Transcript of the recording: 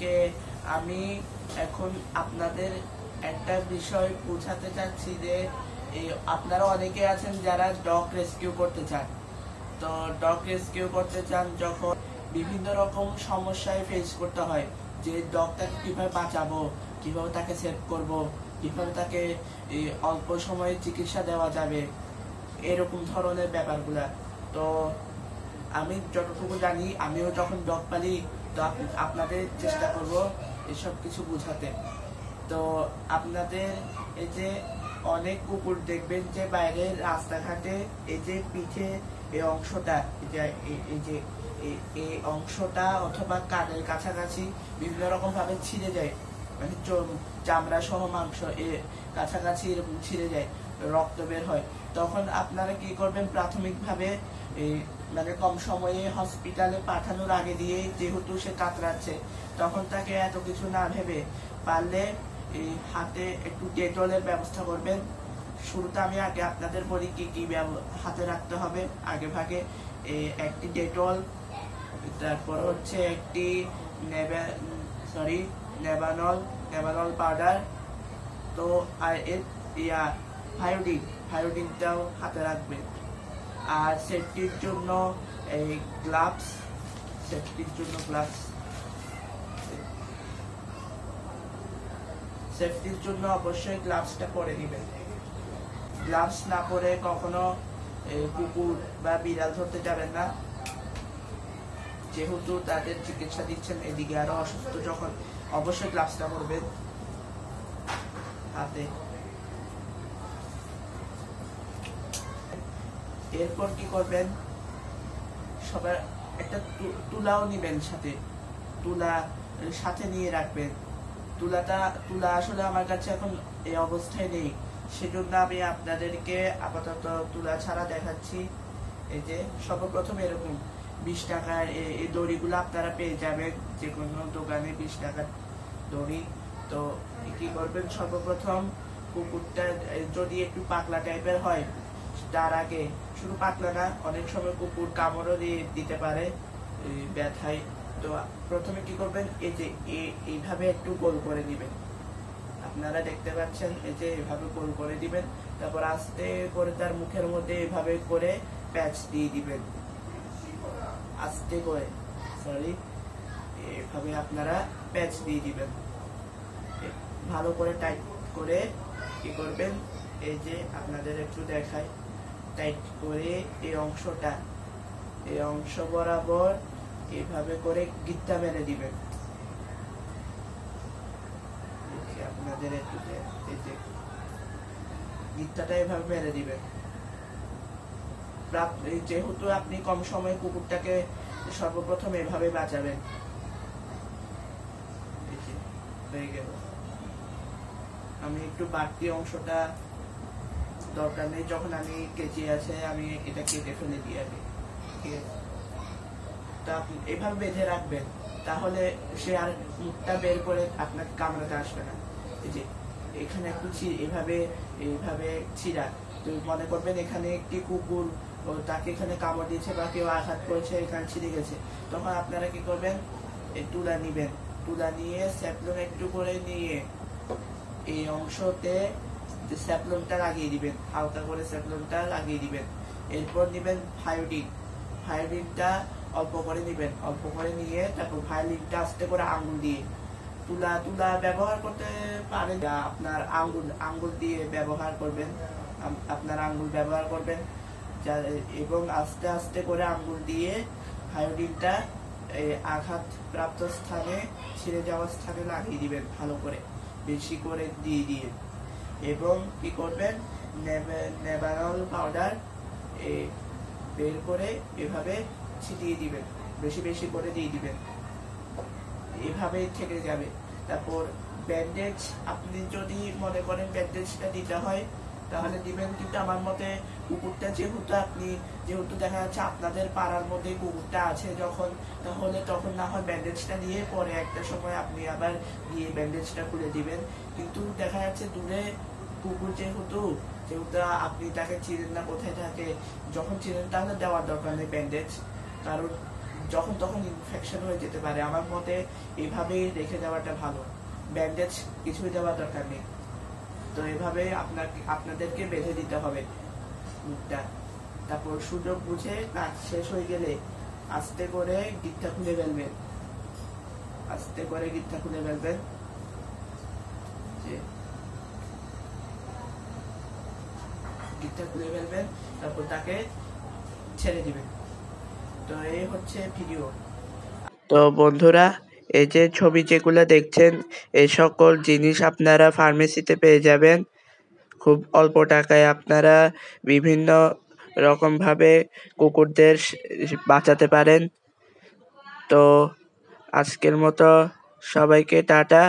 আজকে আমি এখন আপনাদের একটা বিষয় বোঝাতে চাচ্ছি যে আপনারা অনেকে আছেন যারা ডগ রেস্কিউ করতে চান। তো ডগ রেস্কিউ করতে চান যখন বিভিন্ন রকম সমস্যায় ফেস করতে হয়, যে ডগটাকে কিভাবে বাঁচাবো, কিভাবে তাকে সেভ করব, কিভাবে তাকে অল্প সময়ে চিকিৎসা দেওয়া যাবে, এরকম ধরনের ব্যাপারগুলা। তো আমি যতটুকু জানি, আমিও যখন ডগ পালি, তো আপনাদের চেষ্টা করব এসব কিছু বোঝাতে। তো আপনাদের এই যে অনেক কুকুর দেখবেন যে বাইরের রাস্তাঘাটে এই যে পিঠে এই অংশটা, এই অংশটা অথবা কানের কাছাকাছি বিভিন্ন রকম ভাবে ছিঁড়ে যায়, মানে চামড়া সহ মাংস কাছাকাছি এরকম ছিঁড়ে যায়, রক্ত বের হয়। তখন আপনারা কি করবেন, প্রাথমিকভাবে মানে কম সময়ে হসপিটালে পাঠানোর আগে দিয়ে, যেহেতু সে কাতরাচ্ছে, তখন তাকে এত কিছু না ভেবে পারলে হাতে একটু ডেটলের ব্যবস্থা করবেন। শুরুতে আমি আগে আপনাদের বলি কি কি হাতে রাখতে হবে। আগে ভাগে একটি ডেটল, তারপর হচ্ছে একটি নেভানল পাউডার, তো আর ভায়োডিনটাও হাতে রাখবেন। আর সেফটির জন্য এই গ্লাভস, সেফটির জন্য অবশ্যই গ্লাভসটা পরে নেবেন। গ্লাভস না পরে কখনো কুকুর বা বিড়াল ধরতে যাবেন না, যেহেতু তাদের চিকিৎসা দিচ্ছেন, এদিকে আরো অসুস্থ যখন, অবশ্যই গ্লাভসটা পরবেন হাতে। এরপর কি করবেন, সবার একটা তুলাও নিবেন সাথে, তুলা সাথে নিয়ে রাখবেন। তুলা আসলে আমার কাছে এখন এই অবস্থায় নেই, সেজন্য আমি আপনাদেরকে আপাতত তুলা ছাড়া দেখাচ্ছি। এই যে সর্বপ্রথম এরকম 20 টাকার এই দড়িগুলো আপনারা পেয়ে যাবেন যে কোনো দোকানে, 20 টাকার দড়ি। তো কি করবেন, সর্বপ্রথম কুকুরটা যদি একটু পাতলা টাইপের হয়, তার আগে, শুধু পাতলা না, অনেক সময় কুকুর কামড়ও দিতে পারে ব্যথায়। তো প্রথমে কি করবেন, এই যে এইভাবে একটু গোল করে দিবেন, আপনারা দেখতে পাচ্ছেন, এই যে এইভাবে গোল করে দিবেন। তারপর আস্তে করে তার মুখের মধ্যে এইভাবে করে প্যাচ দিয়ে দিবেন, আস্তে করে, এইভাবে আপনারা প্যাচ দিয়ে দিবেন, ভালো করে টাইট করে। কি করবেন, এই যে আপনাদের একটু দেখাই, টাইট করে এই অংশ বরাবর এইভাবে করে গিট্টা মেরে দিবেন। আপনাদের একটু গিট্টাটা এভাবে মেরে দিবেন। যেহেতু আপনি কম সময়ে কুকুরটাকে সর্বপ্রথম এভাবে বাঁচাবেন। হয়ে গেল। আমি একটু বাড়তি অংশটা দরকার নেই, যখন আমি কেচে আছে আমি এটা কেটে ফেলে দিই আগে, ঠিক আছে? তা আপনি এভাবে বেঁধে রাখবেন, তাহলে সে আর মুখটা বের করে আপনাকে কামড়াতে আসবে না। এই যে এখানে একটু এইভাবে ছিঁড়া, তো মনে করবেন এখানে একটি কুকুর তাকে এখানে কামড় দিয়েছে বা কেউ আঘাত করেছে, এখানে ছিঁড়ে গেছে, তখন আপনারা কি করবেন, এই তুলা নিবেন, তুলা নিয়ে স্যাপলন একটু করে নিয়ে এই অংশতে স্যাপলনটা লাগিয়ে দিবেন, হালকা করে স্যাপলনটা লাগিয়ে দিবেন। এরপর নিবেন ভায়োডিনটা অল্প করে নিবেন, অল্প করে নিয়ে তারপর ভায়োডিনটা আস্তে করে আঙ্গুল দিয়ে, তুলা ব্যবহার করতে পারেন, আপনার আঙ্গুল দিয়ে ব্যবহার করবেন, এবং আস্তে আস্তে করে আঙ্গুল দিয়ে ভায়োডিনটা আঘাত প্রাপ্ত স্থানে, ছিঁড়ে যাওয়ার স্থানে লাগিয়ে দিবেন, ভালো করে বেশি করে দিয়ে এবং কি করবেন, নেভানল পাউডার বের করে এভাবে ছিটিয়ে দিবেন, বেশি বেশি করে দিয়ে দিবেন, এভাবে থেকে যাবে। তারপর ব্যান্ডেজ, আপনি যদি মনে করেন ব্যান্ডেজটা দিতে হয় তাহলে দিবেন, কিন্তু আমার মতে কুকুরটা যেহেতু দেখা যাচ্ছে আপনাদের পাড়ার মধ্যে কুকুরটা আছে যখন, তাহলে তখন না হয় ব্যান্ডেজটা দিয়ে পরে একটা সময় আপনি আবার গিয়ে ব্যান্ডেজটা খুলে দিবেন। কিন্তু দেখা যাচ্ছে দূরে কুকুর যেহেতু আপনি তাকে চিনেন না কোথায় থাকে, যখন চিনেন তাহলে দেওয়ার দরকার নেই ব্যান্ডেজ, কারণ যখন তখন ইনফেকশন হয়ে যেতে পারে। আমার মতে এইভাবেই রেখে দেওয়াটা ভালো, ব্যান্ডেজ কিছুই দেওয়ার দরকার নেই। তো এভাবে আপনাদেরকে বেঁধে দিতে হবে মুখটা। তারপর সুযোগ বুঝে কাজ শেষ হয়ে গেলে আস্তে করে গিটটা খুলে ফেলবেন, আস্তে করে গিটটা খুলে ফেলবেন। গিটটা খুলে ফেলবেন, তারপর তাকে ছেড়ে দিবেন। তো এই হচ্ছে ভিডিও। তো বন্ধুরা, এই যে ছবি যেগুলো দেখছেন, এই সকল জিনিস আপনারা ফার্মেসিতে পেয়ে যাবেন। খুব অল্প টাকায় আপনারা বিভিন্ন রকম ভাবে কুকুরদের বাঁচাতে পারেন। তো আজকের মতো সবাইকে টাটা।